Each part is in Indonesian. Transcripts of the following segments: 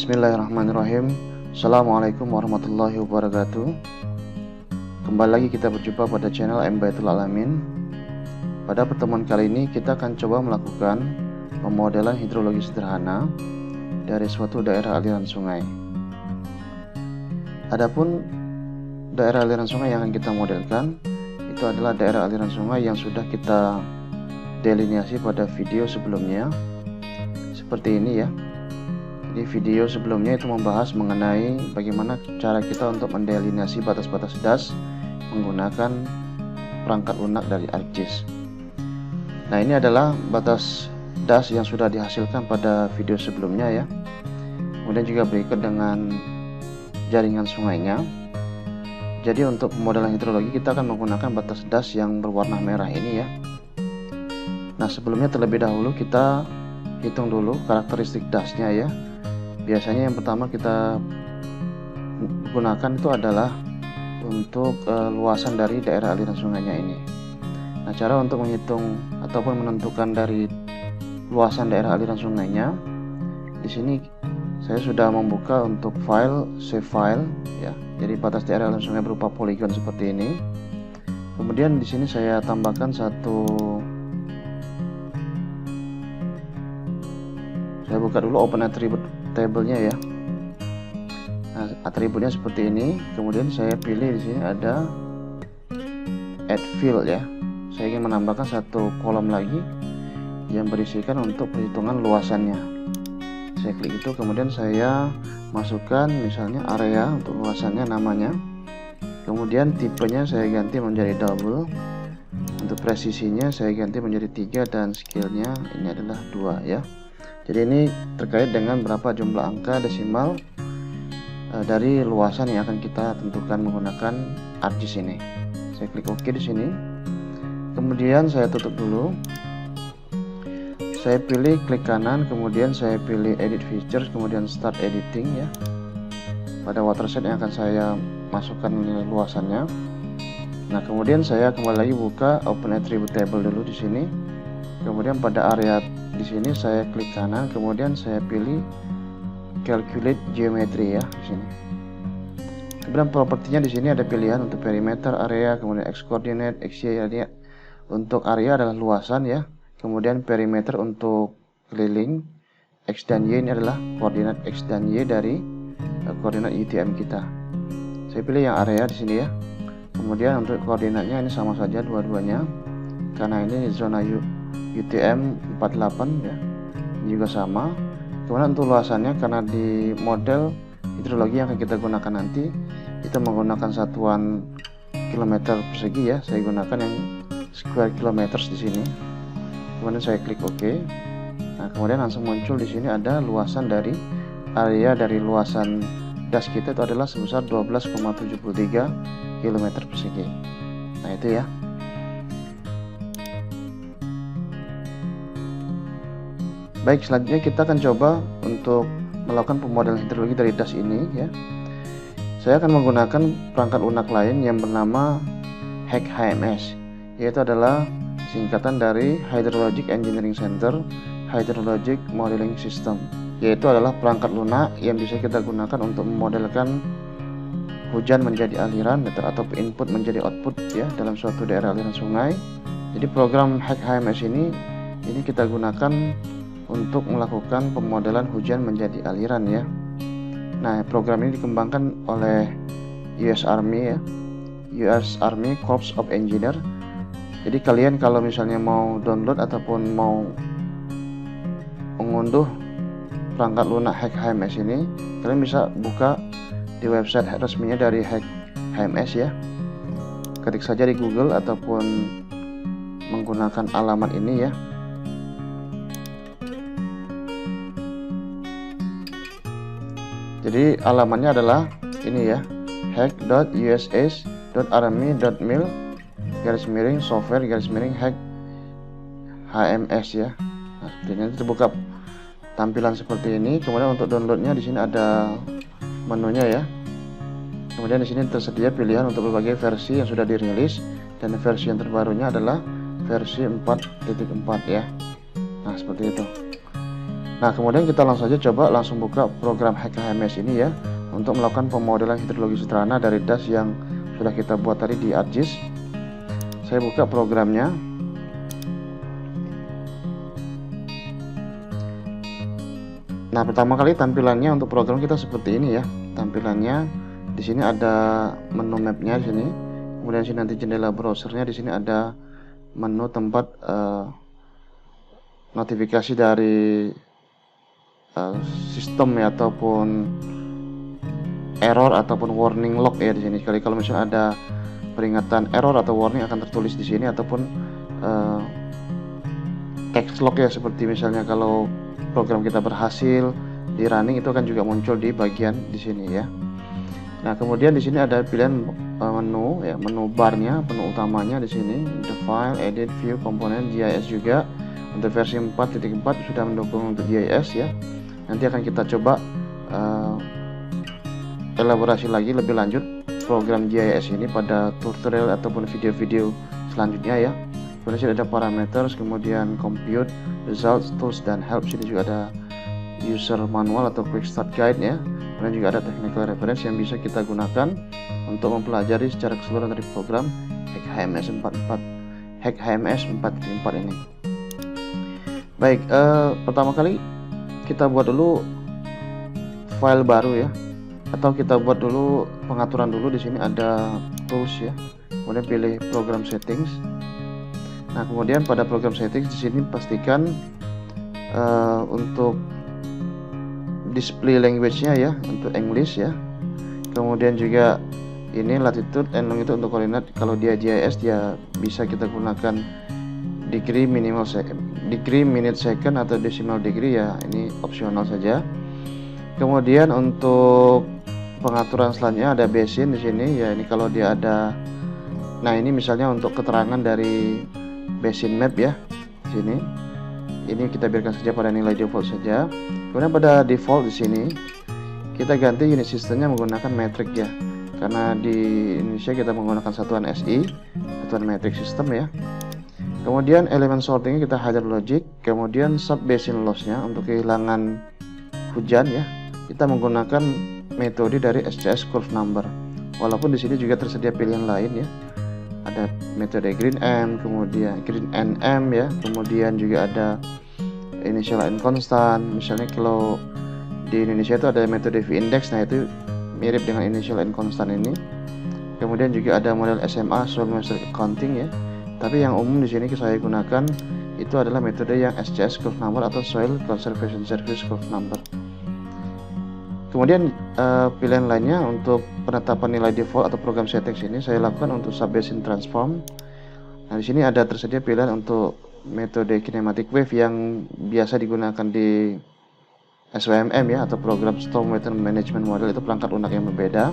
Bismillahirrahmanirrahim. Assalamualaikum warahmatullahi wabarakatuh. Kembali lagi kita berjumpa pada channel M Baitul Alamin. Pada pertemuan kali ini kita akan coba melakukan pemodelan hidrologi sederhana dari suatu daerah aliran sungai. Adapun daerah aliran sungai yang akan kita modelkan itu adalah daerah aliran sungai yang sudah kita delineasi pada video sebelumnya. Seperti ini ya. Di video sebelumnya itu membahas mengenai bagaimana cara kita untuk mendelineasi batas-batas das menggunakan perangkat lunak dari ArcGIS. Nah, ini adalah batas das yang sudah dihasilkan pada video sebelumnya ya. Kemudian juga berikut dengan jaringan sungainya. Jadi untuk pemodelan hidrologi kita akan menggunakan batas das yang berwarna merah ini ya. Nah, sebelumnya terlebih dahulu kita hitung dulu karakteristik dasnya ya. Biasanya yang pertama kita gunakan itu adalah untuk luasan dari daerah aliran sungainya ini. Nah, cara untuk menghitung ataupun menentukan dari luasan daerah aliran sungainya, di sini saya sudah membuka untuk file save file ya. Jadi batas daerah aliran sungai berupa poligon seperti ini. Kemudian di sini saya tambahkan saya buka dulu open attribute tabelnya ya. Nah, atributnya seperti ini. Kemudian saya pilih di sini ada add field ya. Saya ingin menambahkan satu kolom lagi yang berisikan untuk perhitungan luasannya. Saya klik itu, kemudian saya masukkan misalnya area untuk luasannya namanya. Kemudian tipenya saya ganti menjadi double. Untuk presisinya saya ganti menjadi 3 dan scale-nya ini adalah 2 ya. Jadi ini terkait dengan berapa jumlah angka desimal dari luasan yang akan kita tentukan menggunakan ArcGIS ini. Saya klik OK di sini. Kemudian saya tutup dulu. Saya pilih klik kanan, kemudian saya pilih Edit Features, kemudian Start Editing ya. Pada watershed yang akan saya masukkan nilai luasannya. Nah, kemudian saya kembali lagi buka Open Attribute Table dulu di sini. Kemudian pada area di sini saya klik kanan, kemudian saya pilih Calculate Geometry ya di sini. Kemudian propertinya di sini ada pilihan untuk perimeter area, kemudian X coordinate, X Y area. Untuk area adalah luasan ya. Kemudian perimeter untuk keliling, X dan Y ini adalah koordinat X dan Y dari koordinat UTM kita. Saya pilih yang area di sini ya. Kemudian untuk koordinatnya ini sama saja dua-duanya. Karena ini zona UTM 48 ya, juga sama. Kemudian untuk luasannya, karena di model hidrologi yang akan kita gunakan nanti kita menggunakan satuan kilometer persegi ya, saya gunakan yang square kilometers di sini. Kemudian saya klik OK. Nah, kemudian langsung muncul di sini ada luasan dari area dari luasan das kita itu adalah sebesar 12,73 km persegi. Nah, itu ya. Baik, selanjutnya kita akan coba untuk melakukan pemodelan hidrologi dari das ini ya. Saya akan menggunakan perangkat lunak lain yang bernama HEC-HMS, yaitu adalah singkatan dari Hydrologic Engineering Center Hydrologic Modeling System, yaitu adalah perangkat lunak yang bisa kita gunakan untuk memodelkan hujan menjadi aliran atau input menjadi output ya dalam suatu daerah aliran sungai. Jadi program HEC-HMS ini kita gunakan untuk melakukan pemodelan hujan menjadi aliran ya. Nah, program ini dikembangkan oleh US Army ya, US Army Corps of Engineer. Jadi kalian kalau misalnya mau download ataupun mau mengunduh perangkat lunak HEC-HMS ini, kalian bisa buka di website resminya dari HEC-HMS ya. Ketik saja di Google ataupun menggunakan alamat ini ya. Jadi alamatnya adalah ini ya, hec.uss.army.mil/software/HEC-HMS ya. Nah, seperti ini terbuka tampilan seperti ini. Kemudian untuk downloadnya di sini ada menunya ya. Kemudian di sini tersedia pilihan untuk berbagai versi yang sudah dirilis, dan versi yang terbarunya adalah versi 4.4 ya. Nah, seperti itu. Nah, kemudian kita langsung saja coba langsung buka program HackHMS ini ya, untuk melakukan pemodelan hidrologi sederhana dari das yang sudah kita buat tadi di ArcGIS. Saya buka programnya. Nah, pertama kali tampilannya untuk program kita seperti ini ya. Tampilannya di sini ada menu mapnya di sini. Kemudian sini nanti jendela browsernya, di sini ada menu tempat notifikasi dari sistem ya, ataupun error ataupun warning log ya di sini. Sekali kalau misalnya ada peringatan error atau warning akan tertulis di sini, ataupun text log ya, seperti misalnya kalau program kita berhasil di running itu akan juga muncul di bagian di sini ya. Nah, kemudian di sini ada pilihan menu ya, menu barnya, menu utamanya di sini, the file, edit, view, komponen, GIS juga. Untuk versi 4.4 sudah mendukung untuk GIS ya. Nanti akan kita coba elaborasi lagi lebih lanjut program GIS ini pada tutorial ataupun video-video selanjutnya ya. Kemudian ada parameters, kemudian compute, results, tools, dan help. Sini juga ada user manual atau quick start guide ya. Kemudian juga ada technical reference yang bisa kita gunakan untuk mempelajari secara keseluruhan dari program HackHMS 4.4 ini. Baik, pertama kali kita buat dulu file baru ya, atau kita buat dulu pengaturan dulu. Di sini ada tools ya, kemudian pilih program settings. Nah, kemudian pada program settings di sini pastikan untuk display language-nya ya, untuk English ya. Kemudian juga ini latitude and longitude untuk koordinat. Kalau dia GIS dia bisa kita gunakan degree, minimal degree, minute, second, atau decimal degree ya, ini opsional saja. Kemudian untuk pengaturan selanjutnya ada basin di sini ya, ini kalau dia ada. Nah, ini misalnya untuk keterangan dari basin map ya, di sini. Ini kita biarkan saja pada nilai default saja. Kemudian pada default di sini kita ganti unit sistemnya menggunakan metrik ya, karena di Indonesia kita menggunakan satuan SI, satuan metrik sistem ya. Kemudian elemen sortingnya kita hydrologic. Kemudian sub basin lossnya untuk kehilangan hujan ya, kita menggunakan metode dari SCS curve number. Walaupun di sini juga tersedia pilihan lain ya, ada metode green M, kemudian green NM ya, kemudian juga ada initial line constant. Misalnya kalau di Indonesia itu ada metode V-index, nah itu mirip dengan initial line constant ini. Kemudian juga ada model SMA, soil moisture accounting ya, tapi yang umum di sini saya gunakan itu adalah metode yang SCS curve number atau soil conservation service curve number. Kemudian pilihan lainnya untuk penetapan nilai default atau program settings ini saya lakukan untuk sub-basin transform. Nah, di sini ada tersedia pilihan untuk metode kinematic wave yang biasa digunakan di SWMM ya, atau program storm water management model, itu perangkat lunak yang berbeda.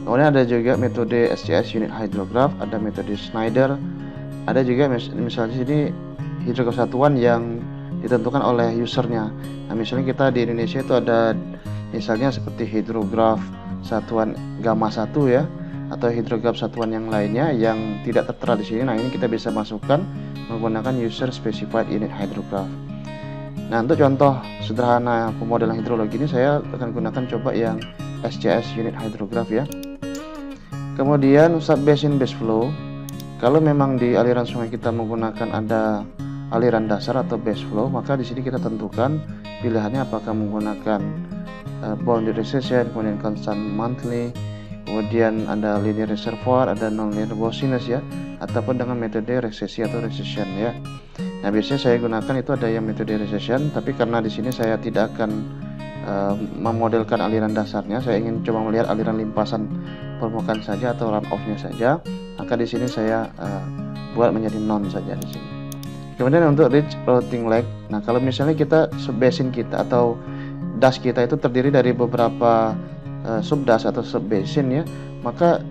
Kemudian ada juga metode SCS unit hydrograph, ada metode Schneider, ada juga misalnya di sini hidrograf satuan yang ditentukan oleh usernya. Nah, misalnya kita di Indonesia itu ada misalnya seperti hidrograf satuan gamma 1 ya, atau hidrograf satuan yang lainnya yang tidak tertera di sini. Nah, ini kita bisa masukkan menggunakan user specified unit hydrograph. Nah, untuk contoh sederhana pemodelan hidrologi ini saya akan gunakan coba yang SCS unit hydrograph ya. Kemudian sub basin base flow. Kalau memang di aliran sungai kita menggunakan ada aliran dasar atau base flow, maka di sini kita tentukan pilihannya apakah menggunakan boundary recession, kemudian constant monthly, kemudian ada linear reservoir, ada non-linear bossiness ya, ataupun dengan metode resesi atau recession ya. Nah, biasanya saya gunakan itu ada yang metode recession, tapi karena di sini saya tidak akan memodelkan aliran dasarnya, saya ingin coba melihat aliran limpasan permukaan saja atau runoff-nya saja, maka di sini saya buat menjadi non saja di sini. Kemudian untuk ridge routing lag, nah kalau misalnya kita subbasin kita atau das kita itu terdiri dari beberapa subdas atau subbasin ya, maka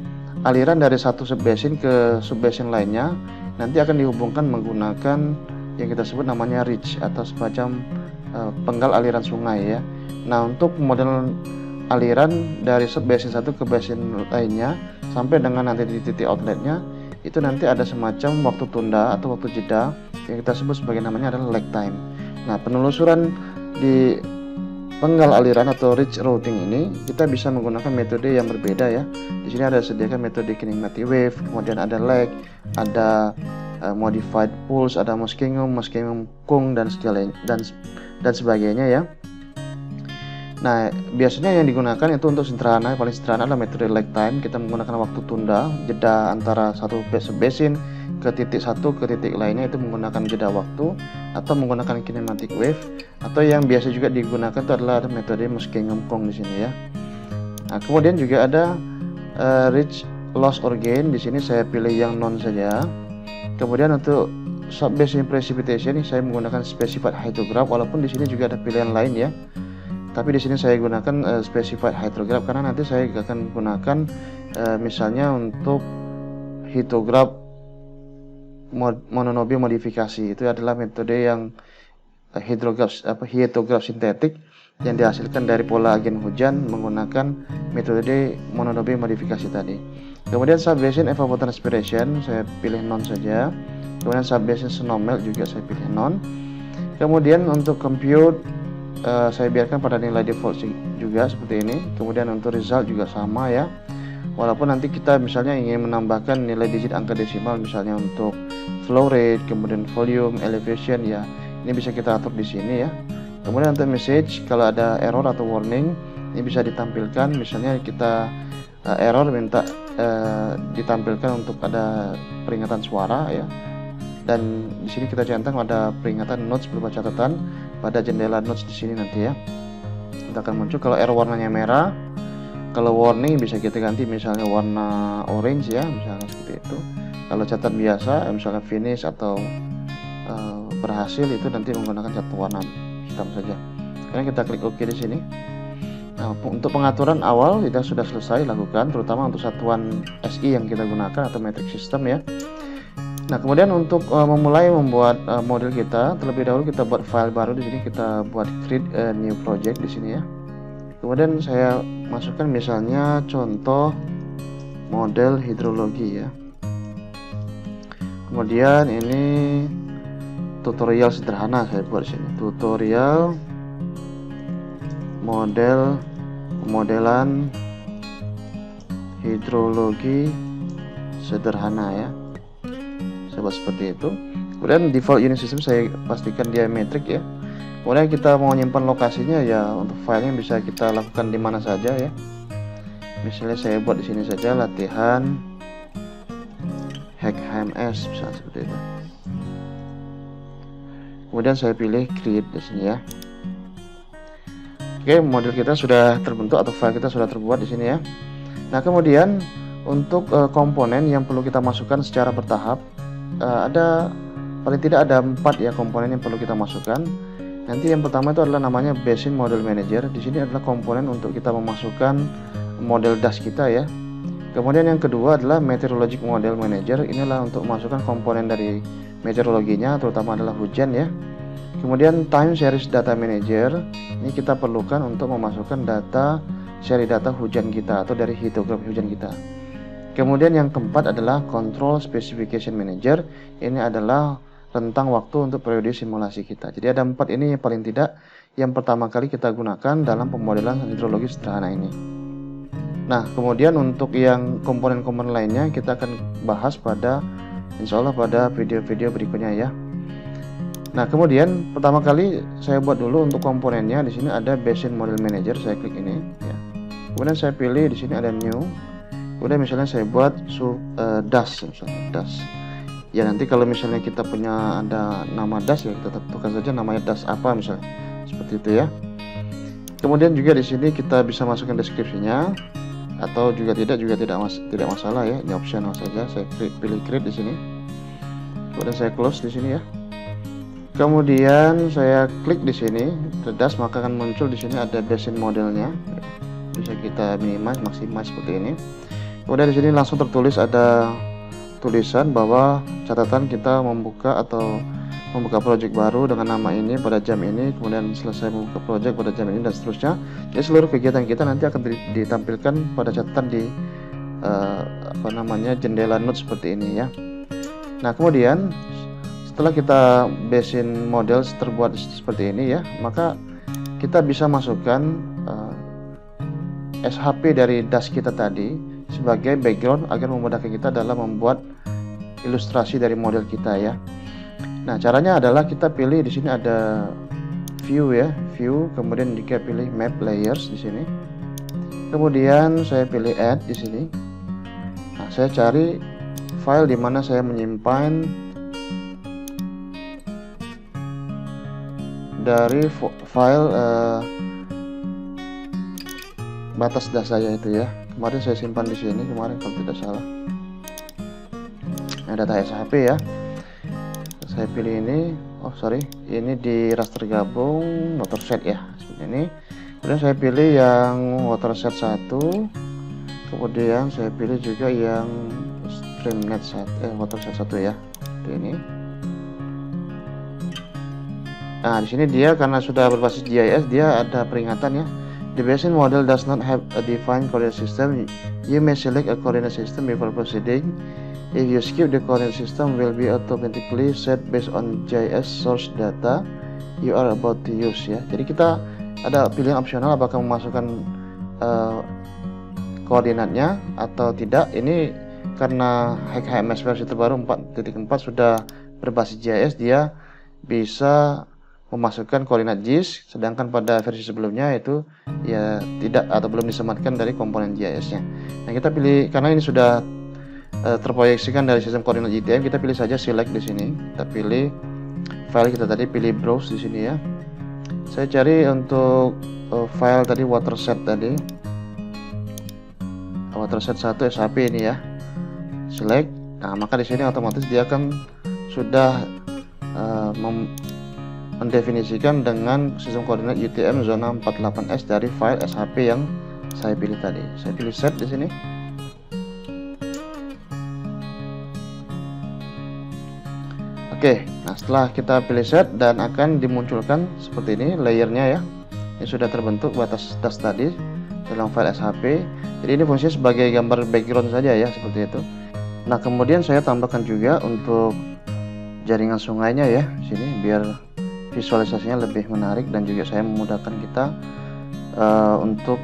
aliran dari satu subbasin ke subbasin lainnya nanti akan dihubungkan menggunakan yang kita sebut namanya ridge atau semacam penggal aliran sungai ya. Nah, untuk model aliran dari subbasin satu ke basin lainnya sampai dengan nanti di titik outletnya, itu nanti ada semacam waktu tunda atau waktu jeda yang kita sebut sebagai namanya adalah lag time. Nah, penelusuran di penggal aliran atau ridge routing ini kita bisa menggunakan metode yang berbeda ya. Di sini ada sediakan metode kinematic wave, kemudian ada lag, ada modified pulse, ada Muskingum Kung dan sebagainya ya. Nah, biasanya yang digunakan itu untuk sederhana, paling sederhana adalah metode lag time. Kita menggunakan waktu tunda, jeda antara satu basin ke titik satu ke titik lainnya itu menggunakan jeda waktu, atau menggunakan kinematic wave, atau yang biasa juga digunakan itu adalah metode Muskingum Kung di sini ya. Nah, kemudian juga ada ridge loss or gain. Di sini saya pilih yang non saja. Kemudian untuk sub-basin precipitation ini saya menggunakan specified hydrograph, walaupun di sini juga ada pilihan lain ya. Tapi di sini saya gunakan specified hydrograph karena nanti saya akan gunakan misalnya untuk hydrograph mononobe modifikasi. Itu adalah metode yang hydrograph sintetik yang dihasilkan dari pola agen hujan menggunakan metode mononobe modifikasi tadi. Kemudian subbasin evapotranspiration saya pilih non saja. Kemudian subbasin snowmelt juga saya pilih non. Kemudian untuk compute saya biarkan pada nilai default juga seperti ini. Kemudian untuk result juga sama ya. Walaupun nanti kita misalnya ingin menambahkan nilai digit angka desimal, misalnya untuk flow rate, kemudian volume, elevation ya, ini bisa kita atur di sini ya. Kemudian untuk message, kalau ada error atau warning, ini bisa ditampilkan. Misalnya kita error minta ditampilkan untuk ada peringatan suara ya. Dan di sini kita centang ada peringatan notes berupa catatan pada jendela notes di sini nanti ya. Kita akan muncul kalau error warnanya merah. Kalau warning bisa kita ganti misalnya warna orange ya, misalnya seperti itu. Kalau catatan biasa misalnya finish atau berhasil itu nanti menggunakan catatan warna hitam saja. Kemudian kita klik OK di sini. Nah, untuk pengaturan awal kita sudah selesai lakukan, terutama untuk satuan SI yang kita gunakan atau metric system ya. Nah, kemudian untuk memulai membuat model kita, terlebih dahulu kita buat file baru di sini, kita buat create a new project di sini ya. Kemudian saya masukkan misalnya contoh model hidrologi ya. Kemudian ini tutorial sederhana saya buat di sini. Tutorial modelan hidrologi sederhana ya. Saya buat seperti itu. Kemudian default unit system saya pastikan dia metrik ya. Kemudian kita mau nyimpan lokasinya ya, untuk filenya bisa kita lakukan di mana saja ya. Misalnya saya buat di sini saja latihan HackHMS misalnya seperti itu. Kemudian saya pilih create di sini ya. Oke, model kita sudah terbentuk atau file kita sudah terbuat di sini ya. Nah, kemudian untuk komponen yang perlu kita masukkan secara bertahap, ada paling tidak ada 4 ya komponen yang perlu kita masukkan. Nanti yang pertama itu adalah namanya Basin Model Manager. Di sini adalah komponen untuk kita memasukkan model DAS kita ya. Kemudian yang kedua adalah Meteorologic Model Manager. Inilah untuk memasukkan komponen dari meteorologinya, terutama adalah hujan ya. Kemudian Time Series Data Manager. Ini kita perlukan untuk memasukkan data seri data hujan kita atau dari hidrograf hujan kita. Kemudian yang keempat adalah Control Specification Manager. Ini adalah rentang waktu untuk periode simulasi kita. Jadi ada 4 ini yang paling tidak yang pertama kali kita gunakan dalam pemodelan hidrologi sederhana ini. Nah, kemudian untuk yang komponen-komponen lainnya kita akan bahas pada insya Allah pada video-video berikutnya ya. Nah, kemudian pertama kali saya buat dulu untuk komponennya. Di sini ada Basin Model Manager, saya klik ini ya. Kemudian saya pilih di sini ada New. Kemudian misalnya saya buat DAS misalnya DAS. Ya, nanti kalau misalnya kita punya ada nama DAS ya kita tentukan saja namanya DAS apa misalnya. Seperti itu ya. Kemudian juga di sini kita bisa masukkan deskripsinya atau juga tidak masalah ya. Ini optional saja. Saya pilih create di sini. Kemudian saya close di sini ya. Kemudian saya klik di sini DAS, maka akan muncul di sini ada basin modelnya. Bisa kita minimize, maximize seperti ini. Kemudian di sini langsung tertulis ada tulisan bahwa catatan kita membuka project baru dengan nama ini pada jam ini, kemudian selesai membuka project pada jam ini dan seterusnya. Jadi seluruh kegiatan kita nanti akan ditampilkan pada catatan di jendela note seperti ini ya. Nah, kemudian setelah kita basin model terbuat seperti ini ya, maka kita bisa masukkan SHP dari dash kita tadi sebagai background agar memudahkan kita dalam membuat ilustrasi dari model kita ya. Nah, caranya adalah kita pilih di sini ada view ya, view, kemudian juga pilih map layers di sini. Kemudian saya pilih add di sini. Nah, saya cari file di mana saya menyimpan dari file batas dash saya itu ya. Kemarin saya simpan di sini kemarin kalau tidak salah. Nah, data SHP ya. Saya pilih ini. Oh sorry, ini di raster gabung watershed ya, seperti ini. Kemudian saya pilih yang watershed 1. Kemudian saya pilih juga yang streamnet watershed 1 ya, seperti ini. Nah, di sini dia karena sudah berbasis GIS, dia ada peringatan ya. The basin model does not have a defined coordinate system. You may select a coordinate system before proceeding. If you skip, the coordinate system will be automatically set based on GIS source data you are about to use ya. Jadi kita ada pilihan opsional apakah memasukkan koordinatnya atau tidak. Ini karena HMS versi terbaru 4.4 sudah berbasis GIS, dia bisa memasukkan koordinat GIS, sedangkan pada versi sebelumnya itu ya tidak atau belum disematkan dari komponen GIS-nya. Nah, kita pilih karena ini sudah terproyeksikan dari sistem koordinat GTM, kita pilih saja select di sini. Kita pilih file kita tadi, pilih browse di sini ya. Saya cari untuk file tadi watershed tadi. Watershed 1 SHP ini ya. Select. Nah, maka di sini otomatis dia akan sudah mendefinisikan dengan sistem koordinat UTM zona 48S dari file SHP yang saya pilih tadi. Saya pilih set di sini. Oke, nah setelah kita pilih set dan akan dimunculkan seperti ini layernya ya. Ini sudah terbentuk batas dash tadi dalam file SHP. Jadi ini fungsinya sebagai gambar background saja ya, seperti itu. Nah, kemudian saya tambahkan juga untuk jaringan sungainya ya, sini biar visualisasinya lebih menarik dan juga saya memudahkan kita untuk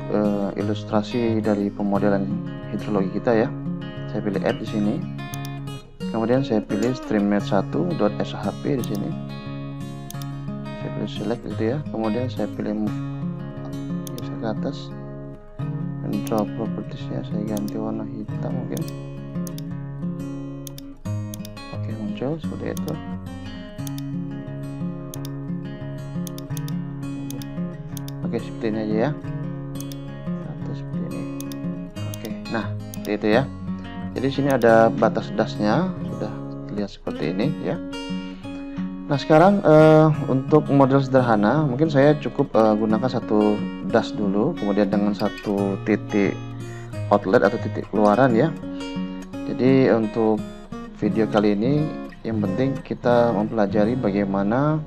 ilustrasi dari pemodelan hidrologi kita ya. Saya pilih add di sini. Kemudian saya pilih streamnet1.shp di sini. Saya pilih select gitu ya. Kemudian saya pilih move geser ke atas. Dan draw propertiesnya saya ganti warna hitam mungkin. Oke, muncul seperti itu. Oke, seperti ini aja ya. Atau seperti ini. Oke, nah seperti itu ya. Jadi sini ada batas dashnya, sudah terlihat seperti ini ya. Nah, sekarang untuk model sederhana mungkin saya cukup gunakan satu dash dulu, kemudian dengan satu titik outlet atau titik keluaran ya. Jadi untuk video kali ini yang penting kita mempelajari bagaimana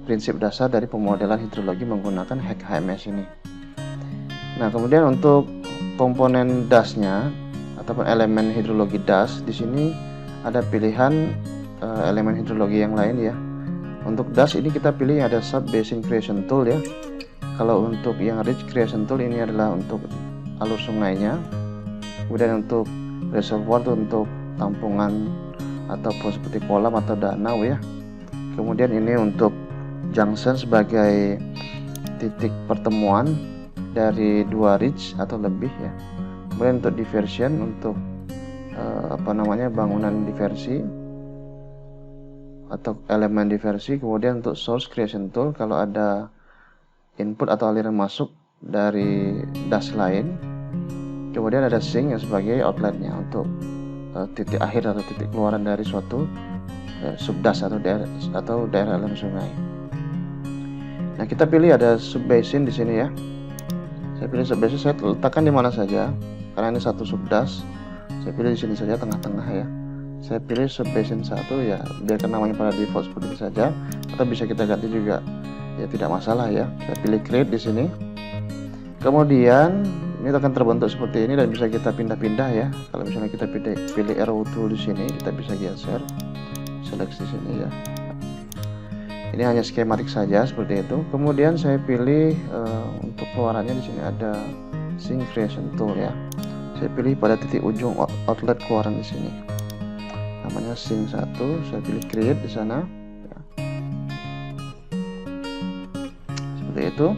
prinsip dasar dari pemodelan hidrologi menggunakan HMS ini. Nah, kemudian untuk komponen dashnya ataupun elemen hidrologi dash, di sini ada pilihan elemen hidrologi yang lain ya. Untuk dash ini kita pilih ada sub basin creation tool ya. Kalau untuk yang ridge creation tool ini adalah untuk alur sungainya. Kemudian untuk reservoir itu untuk tampungan ataupun seperti kolam atau danau ya. Kemudian ini untuk junction sebagai titik pertemuan dari dua ridge atau lebih ya. Kemudian untuk diversion untuk bangunan diversi atau elemen diversi. Kemudian untuk source creation tool kalau ada input atau aliran masuk dari dash lain. Kemudian ada sink yang sebagai outletnya untuk titik akhir atau titik keluaran dari suatu subdash atau daerah aliran sungai. Nah, kita pilih ada subbasin di sini ya. Saya pilih subbasin, saya letakkan di mana saja. Karena ini satu subdash, saya pilih di sini saja tengah-tengah ya. Saya pilih subbasin 1 ya, biarkan namanya pada default seperti ini saja. Atau bisa kita ganti juga, ya tidak masalah ya. Saya pilih create di sini. Kemudian ini akan terbentuk seperti ini dan bisa kita pindah-pindah ya. Kalau misalnya kita pilih arrow tool di sini, kita bisa geser. seleksi sini ya. Ini hanya skematik saja seperti itu. Kemudian saya pilih untuk keluarannya di sini ada Sync Creation Tool ya. Saya pilih pada titik ujung outlet keluaran di sini. Namanya Sync 1, saya pilih Create di sana. Ya. Seperti itu.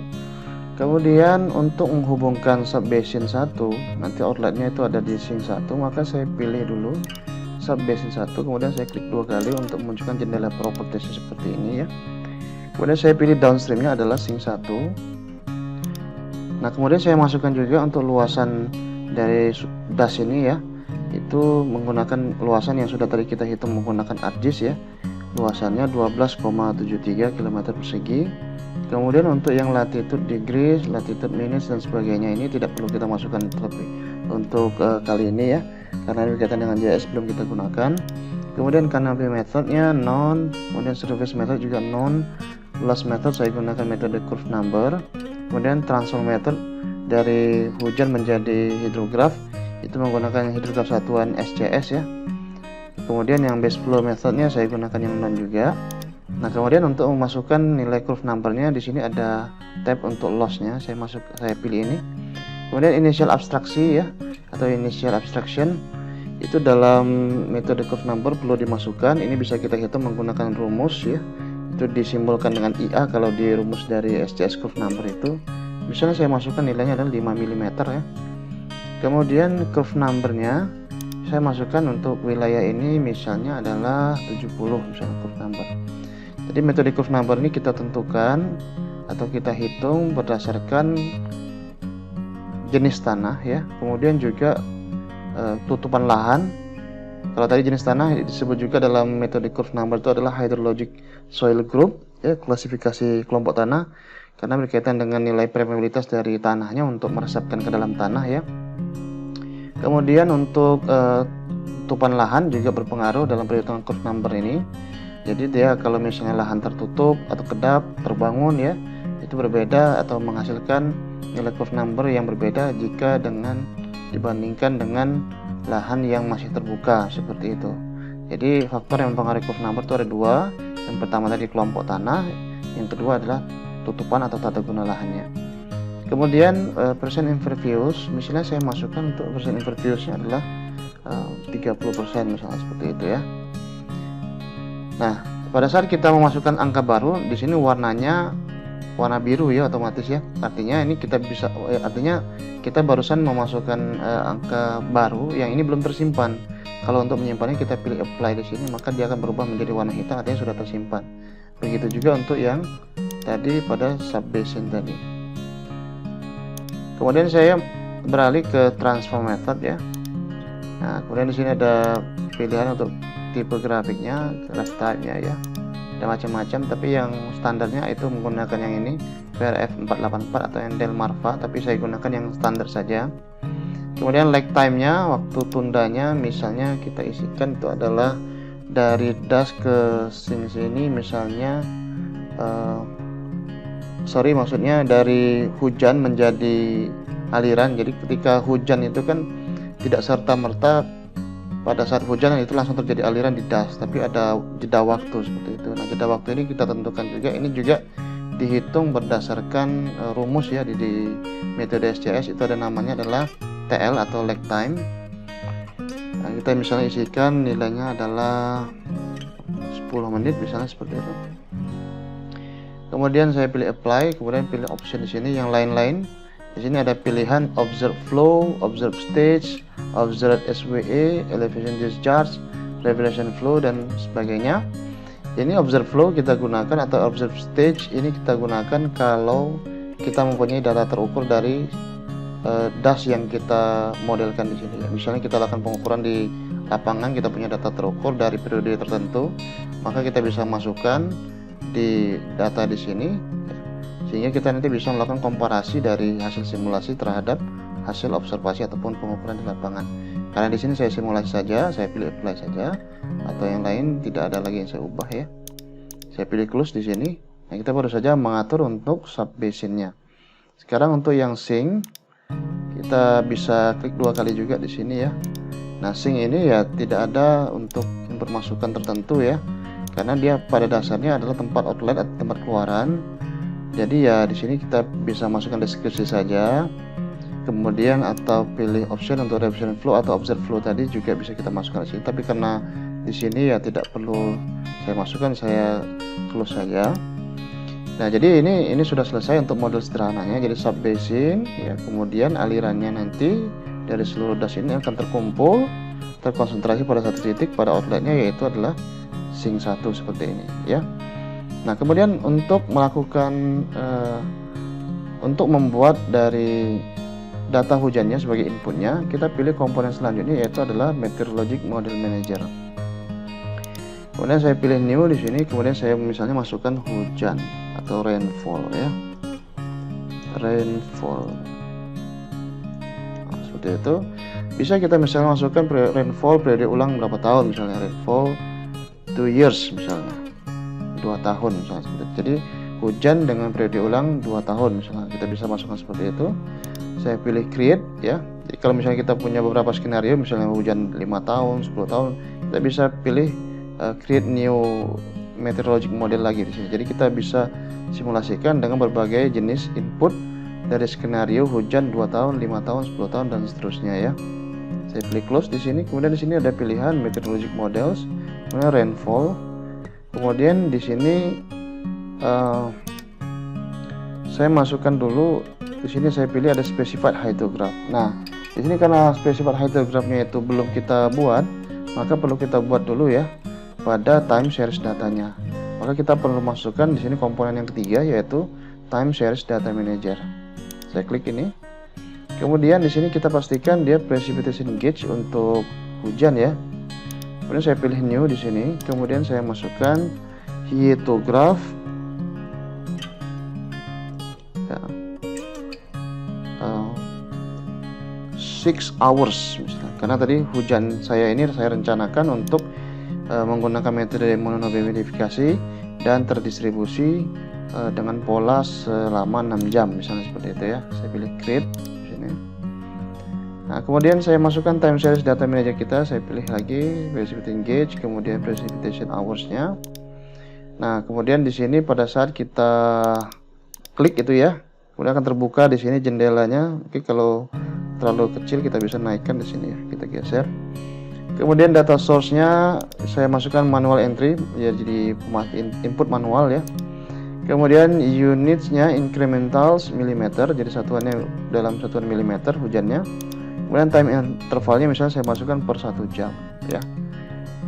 Kemudian untuk menghubungkan subbasin 1, nanti outletnya itu ada di Sync 1, maka saya pilih dulu subbasin 1, kemudian saya klik 2 kali untuk memunculkan jendela properties seperti ini ya. Kemudian saya pilih downstreamnya adalah Sync 1. Nah, kemudian saya masukkan juga untuk luasan dari das ini ya, itu menggunakan luasan yang sudah tadi kita hitung menggunakan ArcGIS ya. Luasannya 12,73 km persegi. Kemudian untuk yang latitude degrees, latitude minutes dan sebagainya ini tidak perlu kita masukkan terlebih untuk kali ini ya, karena ini berkaitan dengan GIS belum kita gunakan. Kemudian canopy methodnya non, kemudian surface method juga non, loss method saya gunakan metode curve number, kemudian transform method dari hujan menjadi hidrograf itu menggunakan hidrograf satuan SCS ya. Kemudian yang base flow methodnya saya gunakan yang non juga. Nah, kemudian untuk memasukkan nilai curve numbernya di sini ada tab untuk lossnya, saya pilih ini. Kemudian initial abstraksi ya, atau initial abstraction itu dalam metode curve number perlu dimasukkan. Ini bisa kita hitung menggunakan rumus ya, itu disimbolkan dengan IA kalau di rumus dari SCS curve number itu. Misalnya saya masukkan nilainya adalah 5 mm ya. Kemudian curve numbernya saya masukkan untuk wilayah ini misalnya adalah 70 misalnya curve number. Jadi metode curve number ini kita tentukan atau kita hitung berdasarkan jenis tanah ya, kemudian juga tutupan lahan. Kalau tadi jenis tanah disebut juga dalam metode curve number itu adalah hydrologic soil group ya, klasifikasi kelompok tanah, karena berkaitan dengan nilai permeabilitas dari tanahnya untuk meresapkan ke dalam tanah ya. Kemudian untuk tutupan lahan juga berpengaruh dalam perhitungan curve number ini. Jadi dia kalau misalnya lahan tertutup atau kedap terbangun ya, itu berbeda atau menghasilkan nilai curve number yang berbeda jika dibandingkan dengan lahan yang masih terbuka seperti itu. Jadi faktor yang mempengaruhi curve number itu ada dua. Yang pertama tadi kelompok tanah, yang kedua adalah tutupan atau tata guna lahannya. Kemudian percent impervious, misalnya saya masukkan untuk percent imperviousnya adalah 30% misalnya seperti itu ya. Nah, pada saat kita memasukkan angka baru, di sini warnanya warna biru ya otomatis ya. Artinya ini kita bisa, artinya kita barusan memasukkan angka baru yang ini belum tersimpan. Kalau untuk menyimpannya kita pilih apply di sini, maka dia akan berubah menjadi warna hitam, artinya sudah tersimpan. Begitu juga untuk yang tadi pada subbasin tadi. Kemudian saya beralih ke transform method ya. Nah, kemudian di sini ada pilihan untuk tipe grafiknya, graph type-nya ya. Ada macam-macam, tapi yang standarnya itu menggunakan yang ini PRF 484 atau yang Delmarva, tapi saya gunakan yang standar saja. Kemudian lag time-nya, waktu tundanya misalnya kita isikan itu adalah dari das ke sini misalnya maksudnya dari hujan menjadi aliran. Jadi ketika hujan itu kan tidak serta-merta pada saat hujan itu langsung terjadi aliran di das, tapi ada jeda waktu seperti itu. Nah, jeda waktu ini kita tentukan juga, ini juga dihitung berdasarkan rumus ya di metode SCS, itu ada namanya adalah TL atau lag time. Nah, kita misalnya isikan nilainya adalah 10 menit misalnya seperti itu. Kemudian saya pilih apply, kemudian pilih option di sini yang lain-lain. Di sini ada pilihan observe flow, observe stage, observe SWA, elevation discharge, revelation flow dan sebagainya. Ini observe flow kita gunakan atau observe stage ini kita gunakan kalau kita mempunyai data terukur dari das yang kita modelkan di sini. Misalnya kita lakukan pengukuran di lapangan, kita punya data terukur dari periode tertentu, maka kita bisa masukkan di data di sini, sehingga kita nanti bisa melakukan komparasi dari hasil simulasi terhadap hasil observasi ataupun pengukuran di lapangan. Karena di sini saya simulasi saja, saya pilih apply saja, atau yang lain tidak ada lagi yang saya ubah ya. Saya pilih close di sini. Nah, kita baru saja mengatur untuk subbasinnya. Sekarang untuk yang sync, kita bisa klik 2 kali juga di sini ya. Nah, sync ini ya tidak ada untuk pemasukan tertentu ya. karena dia pada dasarnya adalah tempat outlet atau tempat keluaran. Jadi ya di sini kita bisa masukkan deskripsi saja, kemudian atau pilih option untuk revision flow atau observe flow tadi juga bisa kita masukkan di sini. Tapi karena di sini ya tidak perlu saya masukkan, saya close saja. Nah, jadi ini sudah selesai untuk model sederhananya. Jadi sub basin ya, kemudian alirannya nanti dari seluruh das ini akan terkumpul, terkonsentrasi pada satu titik pada outletnya, yaitu adalah sink 1 seperti ini ya. Nah, kemudian untuk melakukan untuk membuat dari data hujannya sebagai inputnya, kita pilih komponen selanjutnya, yaitu adalah Meteorologic Model Manager. Kemudian saya pilih new di sini, kemudian saya misalnya masukkan hujan atau rainfall ya, rainfall. Nah, seperti itu. Bisa kita misalnya masukkan rainfall periode ulang berapa tahun, misalnya rainfall 2 years misalnya, 2 tahun misalnya. Jadi hujan dengan periode ulang 2 tahun misalnya, kita bisa masukkan seperti itu. Saya pilih create ya. Jadi kalau misalnya kita punya beberapa skenario, misalnya hujan 5 tahun, 10 tahun, kita bisa pilih create new meteorologic model lagi di sini. Jadi kita bisa simulasikan dengan berbagai jenis input dari skenario hujan 2 tahun, 5 tahun, 10 tahun dan seterusnya ya. Saya pilih close di sini. Kemudian di sini ada pilihan meteorologic models, kemudian rainfall. Kemudian di sini saya masukkan dulu. Di sini saya pilih ada specified hydrograph. Nah, di sini karena specified hydrographnya itu belum kita buat, maka perlu kita buat dulu ya pada time series datanya. Maka kita perlu masukkan di sini komponen yang ketiga, yaitu time series data manager. Saya klik ini. Kemudian di sini kita pastikan dia precipitation gauge untuk hujan ya. Kemudian saya pilih new di sini. Kemudian saya masukkan hydrograph. Ya. 6 hours misalnya. Karena tadi hujan saya ini saya rencanakan untuk menggunakan metode monobiomodifikasi dan terdistribusi dengan pola selama 6 jam misalnya seperti itu ya. Saya pilih create di sini. Nah, kemudian saya masukkan time series data manager kita. Saya pilih lagi precipitation gauge, kemudian precipitation hours-nya. Nah, kemudian di sini pada saat kita klik itu ya, kemudian akan terbuka di sini jendelanya. Oke, kalau terlalu kecil kita bisa naikkan di sini ya. Kita geser. Kemudian data source-nya saya masukkan manual entry ya, jadi input manual ya. Kemudian units-nya incrementals milimeter, jadi satuannya dalam satuan milimeter hujannya. Kemudian time intervalnya misalnya saya masukkan per 1 jam ya.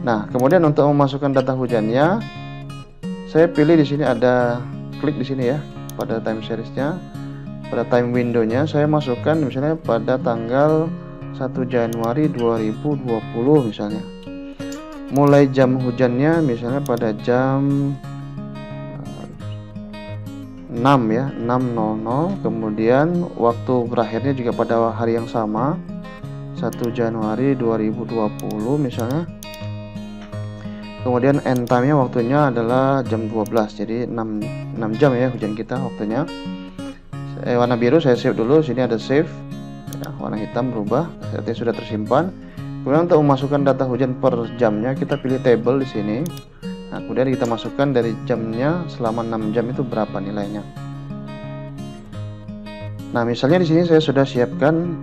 Nah, kemudian untuk memasukkan data hujannya, saya pilih di sini ada klik di sini ya pada time series-nya. Pada time window-nya saya masukkan misalnya pada tanggal 1 Januari 2020 misalnya. Mulai jam hujannya misalnya pada jam 6 ya, 6.00. Kemudian waktu berakhirnya juga pada hari yang sama, 1 Januari 2020 misalnya. Kemudian end time-nya waktunya adalah jam 12. Jadi 6 jam ya hujan kita waktunya. Warna biru saya save dulu, sini ada save. Ya, warna hitam berubah, artinya sudah tersimpan. Kemudian untuk memasukkan data hujan per jamnya, kita pilih table di sini. Nah, kemudian kita masukkan dari jamnya selama 6 jam itu berapa nilainya. Nah, misalnya di sini saya sudah siapkan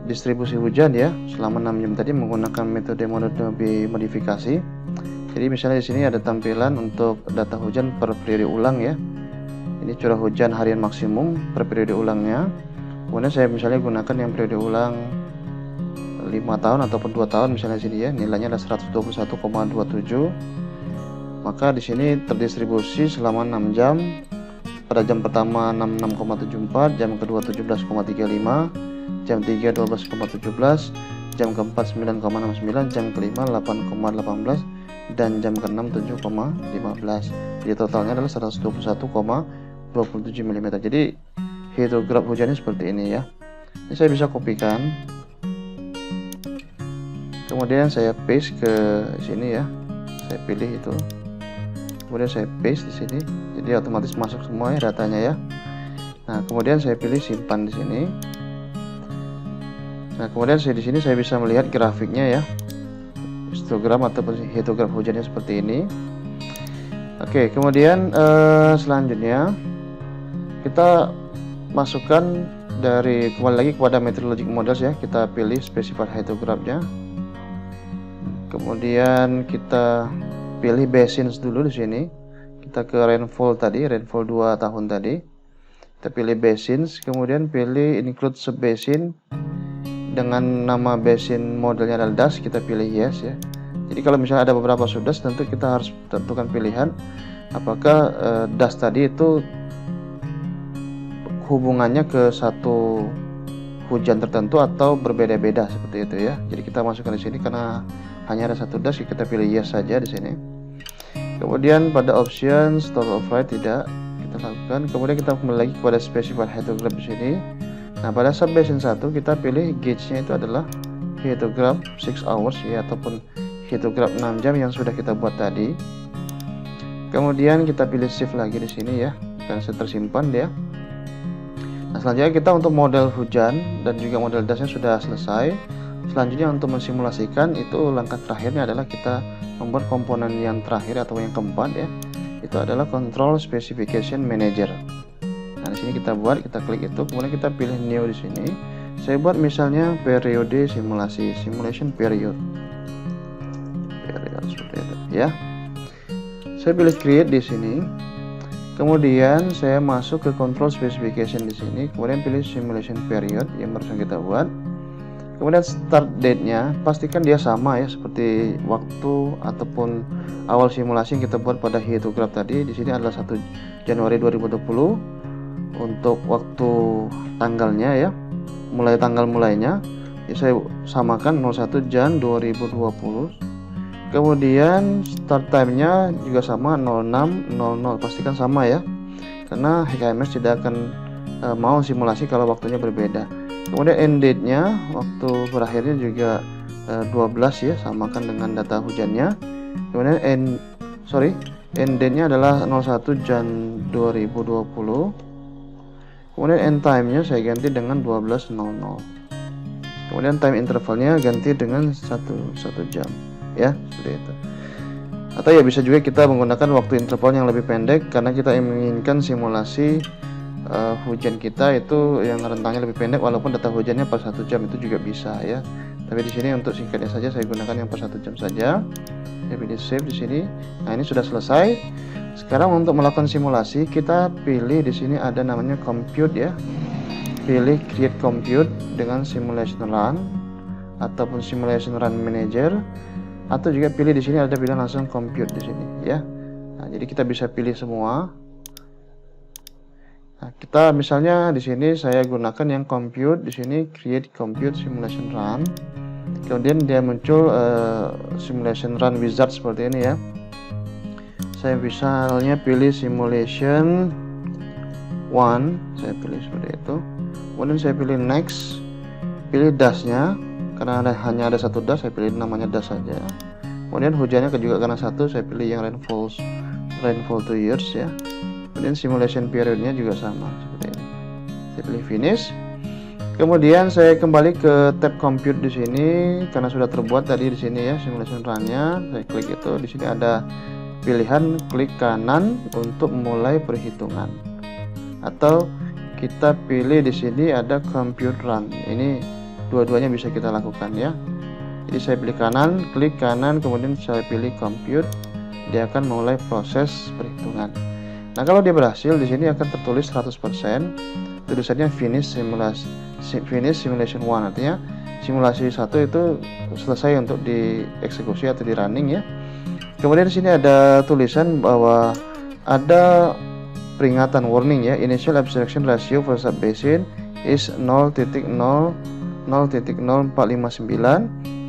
distribusi hujan ya selama 6 jam tadi menggunakan metode monobiomodifikasi. Jadi misalnya di sini ada tampilan untuk data hujan per periode ulang ya. Ini curah hujan harian maksimum per periode ulangnya. Kemudian saya misalnya gunakan yang periode ulang 5 tahun ataupun 2 tahun misalnya di sini ya, nilainya ada 121,27. Maka di sini terdistribusi selama 6 jam. Pada jam pertama 66,74, jam kedua 17,35, jam 3 12,17, jam keempat 9,69, jam kelima 8,18 dan jam keenam 7,15. Jadi totalnya adalah 121,27 mm. Jadi hydrograph hujannya seperti ini ya. Ini saya bisa kopikan, kemudian saya paste ke sini ya. Saya pilih itu, kemudian saya paste di sini. Jadi otomatis masuk semua ya datanya ya. Nah, kemudian saya pilih simpan di sini. Nah, kemudian di sini saya bisa melihat grafiknya ya, histogram ataupun hydrograph hujannya seperti ini. Oke, kemudian selanjutnya kita masukkan dari kembali lagi kepada meteorologic models ya. Kita pilih specified hydrograph-nya. Kemudian kita pilih basins dulu di sini. Kita ke rainfall tadi, rainfall 2 tahun tadi. Kita pilih basins, kemudian pilih include subbasin dengan nama basin modelnya adalah DAS, kita pilih yes ya. Jadi kalau misalnya ada beberapa subdas, tentu kita harus tentukan pilihan apakah DAS tadi itu hubungannya ke satu hujan tertentu atau berbeda-beda seperti itu ya. Jadi kita masukkan di sini karena hanya ada satu DAS, kita pilih yes saja di sini. Kemudian pada options total override tidak kita lakukan. Kemudian kita kembali lagi kepada specified hydrograph di sini. Nah, pada subbasin 1 kita pilih gauge-nya itu adalah hydrograph 6 hours ya, ataupun hydrograph 6 jam yang sudah kita buat tadi. Kemudian kita pilih save lagi di sini ya, akan tersimpan dia. Nah, selanjutnya kita untuk model hujan dan juga model dasnya sudah selesai. Selanjutnya untuk mensimulasikan itu langkah terakhirnya adalah kita membuat komponen yang terakhir atau yang keempat ya. Itu adalah control specification manager. Nah, di sini kita buat, kita klik itu, kemudian kita pilih new di sini. Saya buat misalnya periode simulasi, simulation period seperti itu ya. Saya pilih create di sini. Kemudian saya masuk ke control specification di sini, kemudian pilih simulation period yang barusan kita buat. Kemudian start date-nya pastikan dia sama ya seperti waktu ataupun awal simulasi yang kita buat pada hydrograph tadi. Di sini adalah 1 Januari 2020 untuk waktu tanggalnya ya. Mulai tanggal mulainya ya, saya samakan 01 Jan 2020. Kemudian start time-nya juga sama 06.00, pastikan sama ya. Karena HKMS tidak akan mau simulasi kalau waktunya berbeda. Kemudian end date-nya, waktu berakhirnya juga 12 ya, samakan dengan data hujannya. Kemudian end date-nya adalah 01 Jan 2020. Kemudian end time-nya saya ganti dengan 12.00. Kemudian time intervalnya ganti dengan 1 jam ya, seperti itu. Atau ya bisa juga kita menggunakan waktu interval yang lebih pendek karena kita menginginkan simulasi hujan kita itu yang rentangnya lebih pendek walaupun data hujannya per 1 jam itu juga bisa ya. Tapi di sini untuk singkatnya saja saya gunakan yang per 1 jam saja. Saya pilih save di sini. Nah, ini sudah selesai. Sekarang untuk melakukan simulasi kita pilih di sini ada namanya compute ya. Pilih create compute dengan simulation run ataupun simulation run manager, atau juga pilih di sini ada pilihan langsung compute di sini ya. Nah, jadi kita bisa pilih semua. Nah, kita misalnya di sini saya gunakan yang compute di sini create compute simulation run. Kemudian dia muncul simulation run wizard seperti ini ya. Saya misalnya pilih simulation 1, saya pilih seperti itu. Kemudian saya pilih next, pilih DAS-nya karena hanya ada satu DAS, saya pilih namanya DAS saja. Kemudian hujannya juga karena satu, saya pilih yang rainfall 2 years ya. Kemudian simulation periodnya juga sama seperti ini. Saya pilih finish. Kemudian saya kembali ke tab compute di sini karena sudah terbuat tadi di sini ya simulation run-nya. Saya klik itu, di sini ada pilihan klik kanan untuk mulai perhitungan. Atau kita pilih di sini ada compute run. Ini dua-duanya bisa kita lakukan ya. Jadi saya pilih kanan, klik kanan, kemudian saya pilih compute. Dia akan mulai proses perhitungan. Nah, kalau dia berhasil di sini akan tertulis 100%. Tulisannya finish simulation 1, artinya simulasi 1 itu selesai untuk dieksekusi atau di running ya. Kemudian di sini ada tulisan bahwa ada peringatan warning ya, initial abstraction ratio for subbasin is 0.0459.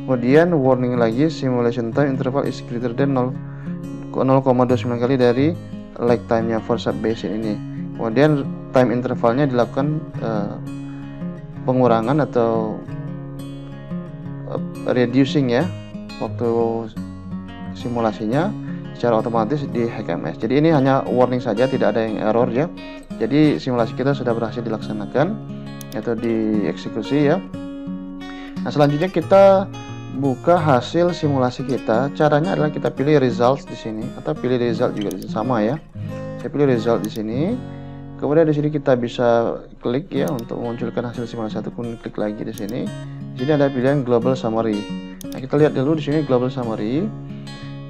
Kemudian warning lagi, simulation time interval is greater than 0,29 kali dari lag time-nya for subbasin ini. Kemudian time intervalnya dilakukan pengurangan atau reducing ya, waktu simulasinya secara otomatis di HKMS. Jadi ini hanya warning saja, tidak ada yang error ya. Jadi simulasi kita sudah berhasil dilaksanakan atau dieksekusi ya. Nah, selanjutnya kita buka hasil simulasi kita. Caranya adalah kita pilih results di sini atau pilih result juga di sini, sama ya. Saya pilih result di sini. Kemudian di sini kita bisa klik ya untuk memunculkan hasil simulasi satu, kemudian klik lagi di sini. Di sini ada pilihan global summary. Nah, kita lihat dulu di sini global summary.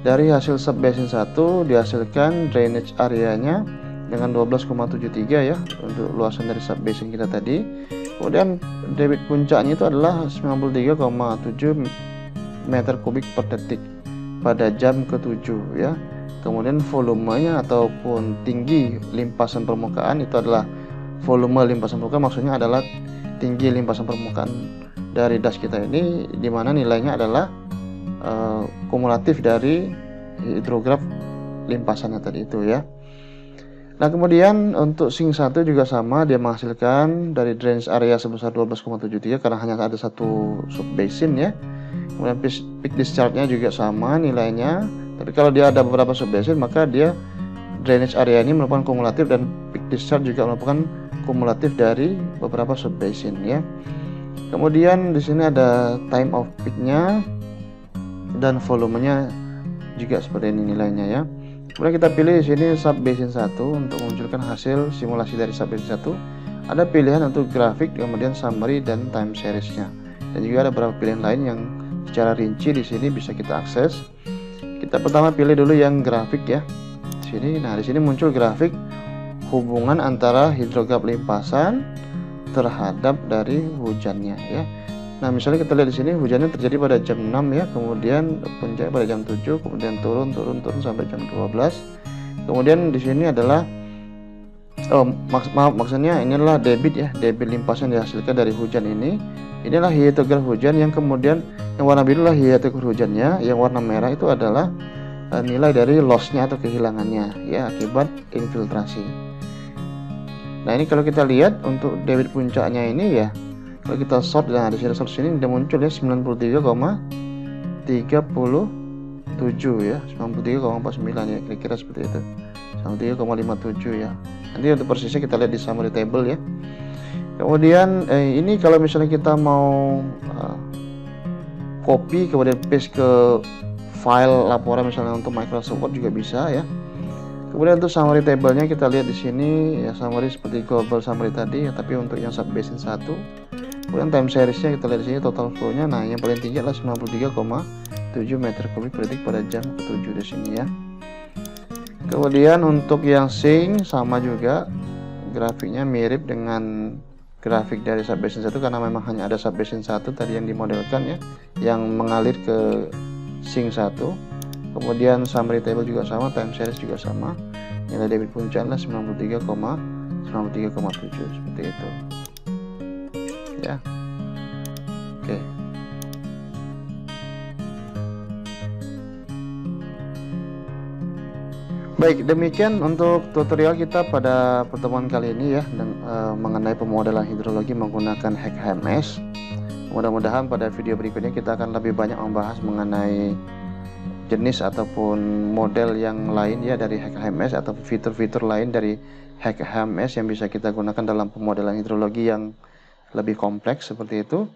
Dari hasil subbasin 1 dihasilkan drainage areanya dengan 12,73 ya untuk luasan dari subbasin kita tadi. Kemudian debit puncaknya itu adalah 93,7 meter kubik per detik pada jam ke-7 ya. Kemudian volumenya ataupun tinggi limpasan permukaan itu adalah volume limpasan permukaan, maksudnya adalah tinggi limpasan permukaan dari das kita ini, di mana nilainya adalah kumulatif dari hidrograf limpasannya tadi itu ya. Nah, kemudian untuk sink 1 juga sama, dia menghasilkan dari drainage area sebesar 12,73 karena hanya ada satu subbasin ya. Kemudian peak discharge-nya juga sama nilainya, tapi kalau dia ada beberapa subbasin maka dia drainage area ini merupakan kumulatif dan peak discharge juga merupakan kumulatif dari beberapa subbasin ya. Kemudian di sini ada time of peak-nya dan volumenya juga seperti ini nilainya ya. Kemudian kita pilih di sini subbasin 1 untuk memunculkan hasil simulasi dari subbasin 1. Ada pilihan untuk grafik, kemudian summary dan time series-nya. Dan juga ada beberapa pilihan lain yang secara rinci di sini bisa kita akses. Kita pertama pilih dulu yang grafik ya. Di sini, nah di sini muncul grafik hubungan antara hidrograf limpasan terhadap dari hujannya ya. Nah, misalnya kita lihat di sini hujannya terjadi pada jam 6 ya, kemudian puncaknya pada jam 7, kemudian turun sampai jam 12. Kemudian di sini adalah maksudnya ini adalah debit ya, debit limpasan yang dihasilkan dari hujan ini. Inilah hiatograf hujan yang kemudian yang warna biru adalah hiatograf hujannya, yang warna merah itu adalah nilai dari loss-nya atau kehilangannya ya akibat infiltrasi. Nah, ini kalau kita lihat untuk debit puncaknya ini ya, kalau kita sort, nah di sini sini udah muncul ya 93,37 ya, 93,49 ya, kira-kira seperti itu, 93,57 ya. Nanti untuk persisnya kita lihat di summary table ya. Kemudian ini kalau misalnya kita mau copy kemudian paste ke file laporan misalnya untuk Microsoft Word juga bisa ya. Kemudian untuk summary table-nya kita lihat di sini ya, summary seperti global summary tadi ya, tapi untuk yang subbasin 1. Kemudian time series-nya kita lihat di sini total flow-nya. Nah, yang paling tinggi adalah 93,7 meter kubik per detik pada jam ke-7 di sini ya. Kemudian untuk yang sink sama juga, grafiknya mirip dengan grafik dari subbasin 1 karena memang hanya ada subbasin 1 tadi yang dimodelkan ya, yang mengalir ke sink 1. Kemudian summary table juga sama, time series juga sama. Nilai debit puncaknya 93,7 seperti itu. Ya. Oke. Baik, demikian untuk tutorial kita pada pertemuan kali ini ya, dan mengenai pemodelan hidrologi menggunakan HMS. Mudah-mudahan pada video berikutnya kita akan lebih banyak membahas mengenai jenis ataupun model yang lain ya dari HMS atau fitur-fitur lain dari HMS yang bisa kita gunakan dalam pemodelan hidrologi yang lebih kompleks seperti itu.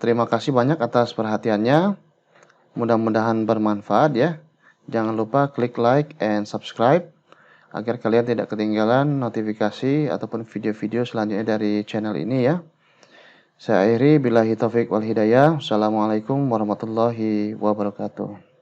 Terima kasih banyak atas perhatiannya. Mudah-mudahan bermanfaat ya. Jangan lupa klik like and subscribe agar kalian tidak ketinggalan notifikasi ataupun video-video selanjutnya dari channel ini ya. Saya akhiri, billahi taufik wal hidayah. Assalamualaikum warahmatullahi wabarakatuh.